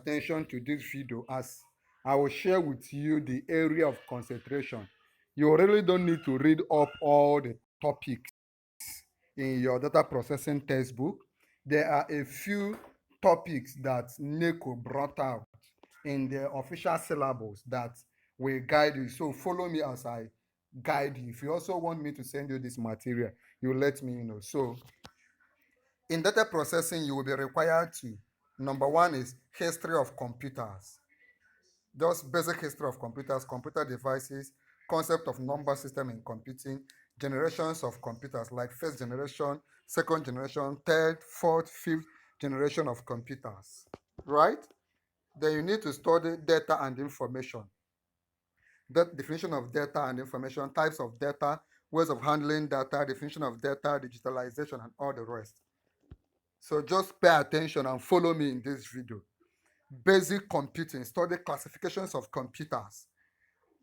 attention to this video as I will share with you the area of concentration. You really don't need to read up all the topics in your data processing textbook. There are a few topics that NECO brought out in the official syllabus that will guide you. So follow me as I guide you. If you also want me to send you this material, you let me know. So in data processing, you will be required to, number one is history of computers. Just basic history of computers, computer devices, concept of number system in computing, generations of computers like first generation, second generation, third, fourth, fifth generation of computers, right? Then you need to study data and information. That definition of data and information, types of data, ways of handling data, definition of data, digitalization, and all the rest. So just pay attention and follow me in this video. Basic computing, study classifications of computers.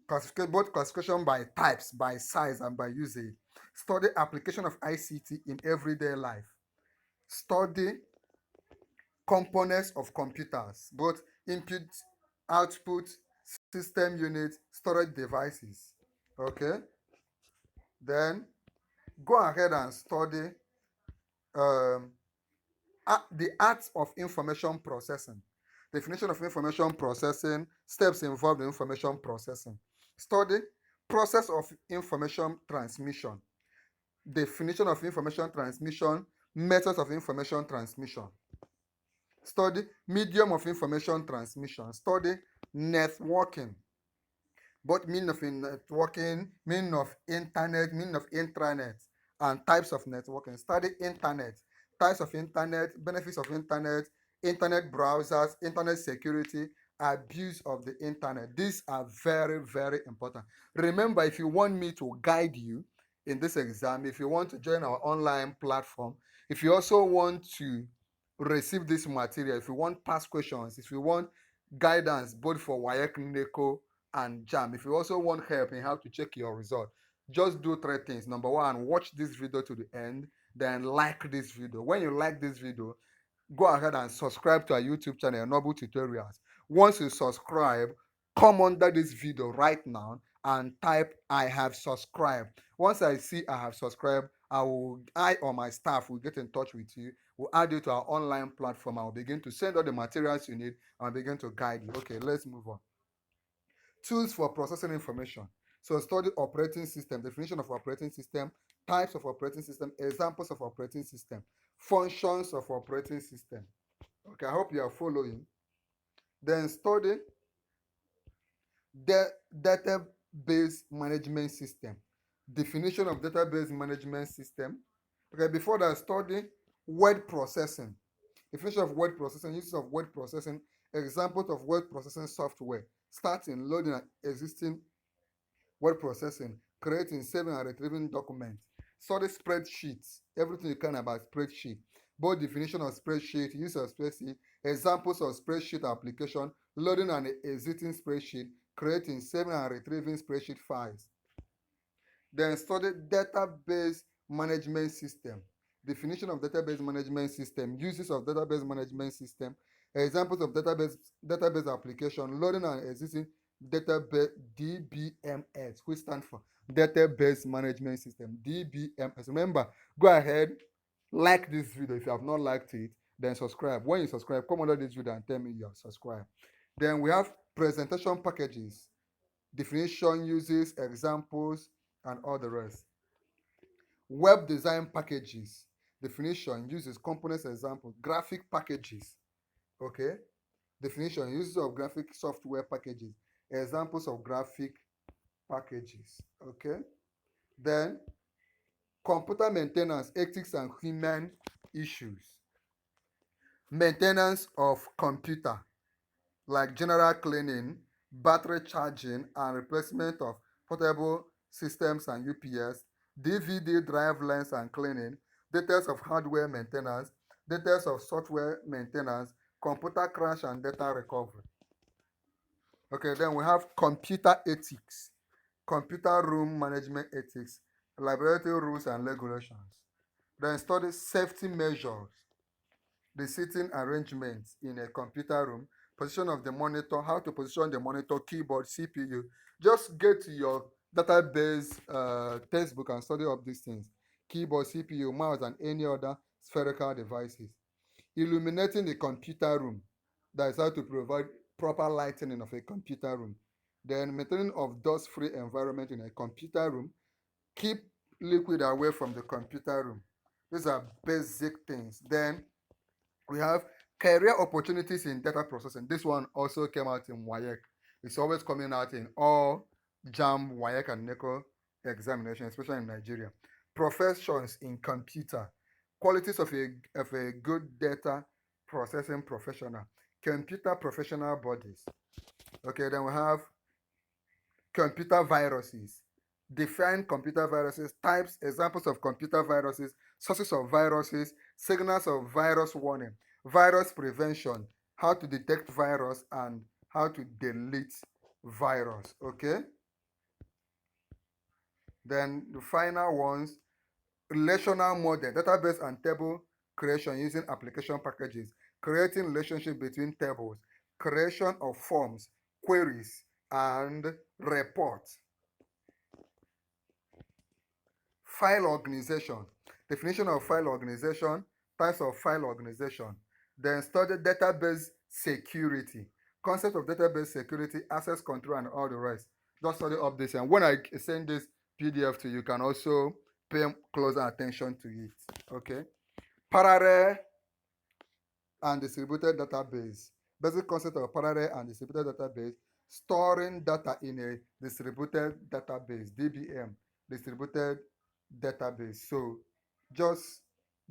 Both classification by types, by size, and by usage. Study application of ICT in everyday life. Study components of computers, both input, output, system units, storage devices. Okay? Then go ahead and study um, the art of information processing. Definition of information processing, steps involved in information processing. Study process of information transmission. Definition of information transmission, methods of information transmission. Study medium of information transmission. Study networking. Both meaning of networking, meaning of internet, meaning of intranet, and types of networking. Study internet, types of internet, benefits of internet, internet browsers, internet security, abuse of the internet. These are very, very important. Remember, if you want me to guide you in this exam, if you want to join our online platform, if you also want to receive this material, if you want past questions, if you want guidance both for WAEC, NECO, and JAM, if you also want help in how to check your result, just do three things. Number one, watch this video to the end, then like this video. When you like this video, go ahead and subscribe to our YouTube channel, Noble Tutorials. Once you subscribe, come under this video right now and type I have subscribed. Once I see I have subscribed, I or my staff will get in touch with you. We'll add you to our online platform. I'll begin to send all the materials you need and begin to guide you. Okay, let's move on. Tools for processing information. So study operating system, definition of operating system, types of operating system, examples of operating system, functions of operating system. Okay, I hope you are following. Then study the database management system, definition of database management system. Okay, before that, study word processing, definition of word processing, uses of word processing, examples of word processing software, starting, loading, and existing word processing, creating, saving, and retrieving documents. Study spreadsheets, everything you can about spreadsheet, both definition of spreadsheet, use of spreadsheet, examples of spreadsheet application, loading and exiting spreadsheet, creating, saving, and retrieving spreadsheet files. Then study database management system, definition of database management system, uses of database management system, examples of database application, loading and existing database DBMS, which stands for database management system, DBMS. Remember, go ahead, like this video. If you have not liked it, then subscribe. When you subscribe, come under this video and tell me you have subscribed. Then we have presentation packages, definition, uses, examples, and all the rest. Web design packages, definition, uses, components, examples, graphic packages. Okay, definition, uses of graphic software packages, examples of graphic packages. Okay, then computer maintenance, ethics, and human issues. Maintenance of computer, like general cleaning, battery charging, and replacement of portable systems and UPS, DVD drive length and cleaning, details of hardware maintenance, details of software maintenance, computer crash and data recovery. Okay, then we have computer ethics, computer room management ethics, laboratory rules and regulations. Then study safety measures, the seating arrangements in a computer room, position of the monitor, how to position the monitor, keyboard, CPU. Just get to your database textbook and study up these things. Keyboard, CPU, mouse, and any other spherical devices. Illuminating the computer room. That is how to provide proper lighting of a computer room. Then maintaining of dust-free environment in a computer room. Keep liquid away from the computer room. These are basic things. Then we have career opportunities in data processing. This one also came out in WAEC. It's always coming out in all JAM, WAEC, and NECO examinations, especially in Nigeria. Professions in computer. Qualities of a good data processing professional. Computer professional bodies. Okay, then we have computer viruses. Define computer viruses, types, examples of computer viruses, sources of viruses, signals of virus warning, virus prevention, how to detect virus, and how to delete virus. Okay? Then the final ones, relational model, database and table creation using application packages, creating relationship between tables, creation of forms, queries, and reports. File organization, definition of file organization, types of file organization. Then study database security, concept of database security, access control, and all the rest. Just study up this, and when I send this PDF to you, you can also pay closer attention to it. Okay. Parallel and distributed database. Basic concept of parallel and distributed database. Storing data in a distributed database, DBM, distributed database. So just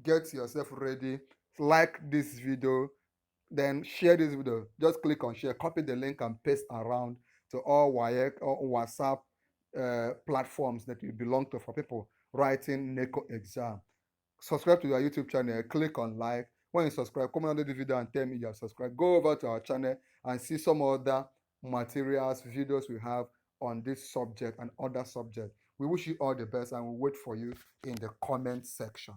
get yourself ready, like this video, then share this video. Just click on share, copy the link, and paste around to all WAEC or WhatsApp platforms that you belong to for people writing NECO exam. Subscribe to our YouTube channel, click on like. When you subscribe, comment under the video and tell me you are subscribed. Go over to our channel and see some other materials, videos we have on this subject and other subjects. We wish you all the best and we wait for you in the comment section.